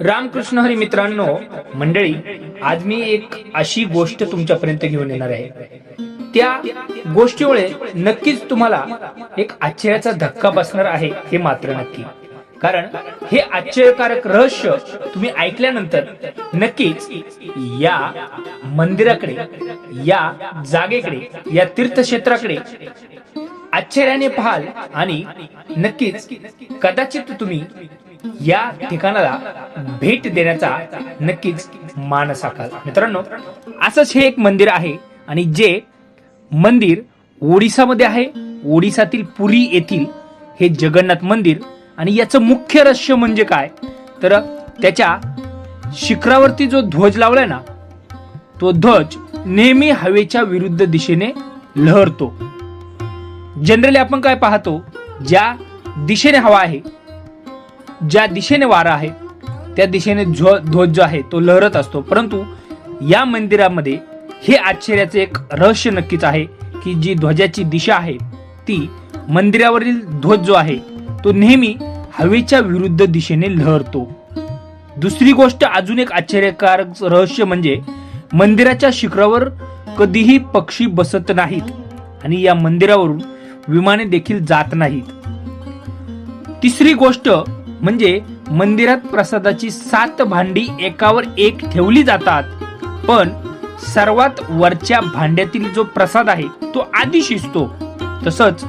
रामकृष्ण हरी मित्रांनो, मंडळी, आज मी एक अशी गोष्ट तुमच्यापर्यंत घेऊन येणार आहे. त्या गोष्टीमुळे नक्कीच तुम्हाला एक आश्चर्याचा धक्का बसणार आहे, हे मात्र नक्की. कारण हे आश्चर्यकारक रहस्य तुम्ही ऐकल्यानंतर नक्कीच या मंदिराकडे, या जागेकडे, या तीर्थक्षेत्राकडे आश्चर्याने पाहाल आणि नक्कीच कदाचित तुम्ही या ठिकाणाला भेट देण्याचा नक्कीच मानस आखाल. मित्रांनो, असंच हे एक मंदिर आहे आणि जे मंदिर ओडिसामध्ये आहे. ओडिसातील पुरी येथील हे जगन्नाथ मंदिर. आणि याचं मुख्य रहस्य म्हणजे काय, तर त्याच्या शिखरावरती जो ध्वज लावलाय ना, तो ध्वज नेहमी हवेच्या विरुद्ध दिशेने लहरतो. जनरली आपण काय पाहतो, ज्या दिशेने हवा आहे, ज्या दिशेने वारा आहे, त्या दिशेने ध्वज जो आहे तो लहरत असतो. परंतु या मंदिरामध्ये हे आश्चर्याचे एक रहस्य नक्कीच आहे की जी ध्वजाची दिशा आहे ती मंदिरावरील ध्वज जो आहे तो नेहमी हवेच्या विरुद्ध दिशेने लहरतो. दुसरी गोष्ट, अजून एक आश्चर्यकारक रहस्य म्हणजे मंदिराच्या शिखरावर कधीही पक्षी बसत नाहीत आणि या मंदिरावरून विमाने देखील जात नाहीत. तिसरी गोष्ट म्हणजे मंदिरात प्रसादाची 7 भांडी एकावर एक ठेवली जातात, पण सर्वात वरच्या भांड्यातील जो प्रसाद आहे तो आधी शिजतो. तसंच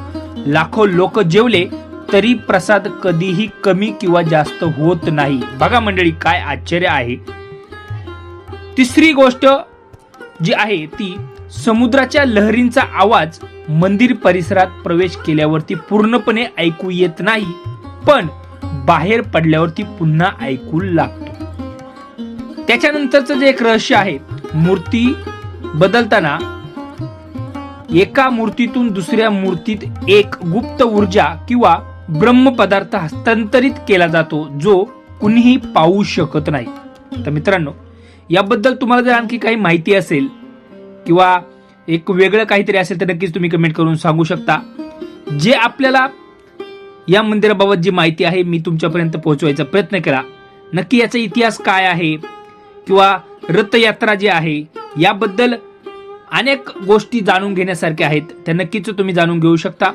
लाखो लोक जेवले तरी प्रसाद कधीही कमी किंवा जास्त होत नाही. बघा मंडळी, काय आश्चर्य आहे. तिसरी गोष्ट जी आहे ती समुद्राच्या लहरींचा आवाज मंदिर परिसरात प्रवेश केल्यावरती पूर्णपणे ऐकू येत नाही, पण बाहेर पडल्यावरती पुन्हा ऐकू लागतो. त्याच्यानंतरचं जे एक रहस्य आहे, मूर्ती बदलताना एका मूर्तीतून दुसऱ्या मूर्तीत एक गुप्त ऊर्जा किंवा ब्रह्म पदार्थ हस्तांतरित केला जातो, जो कुणीही पाहू शकत नाही. तर मित्रांनो, याबद्दल तुम्हाला जर आणखी काही माहिती असेल किंवा एक वेगळं काहीतरी असेल तर नक्कीच तुम्ही कमेंट करून सांगू शकता. जे आपल्याला या मंदिराबाबत जी माहिती आहे मी तुमच्यापर्यंत पोहोचवायचा प्रयत्न केला. नक्की याचा इतिहास काय आहे किंवा रथयात्रा जी आहे याबद्दल अनेक गोष्टी जाणून घेण्यासारख्या आहेत, त्या नक्कीच तुम्ही जाणून घेऊ शकता.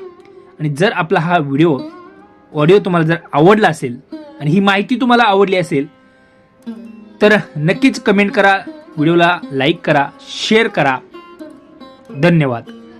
आणि जर आपला हा ऑडिओ तुम्हाला जर आवडला असेल आणि ही माहिती तुम्हाला आवडली असेल तर नक्कीच कमेंट करा, व्हिडिओला लाईक करा, शेअर करा. धन्यवाद.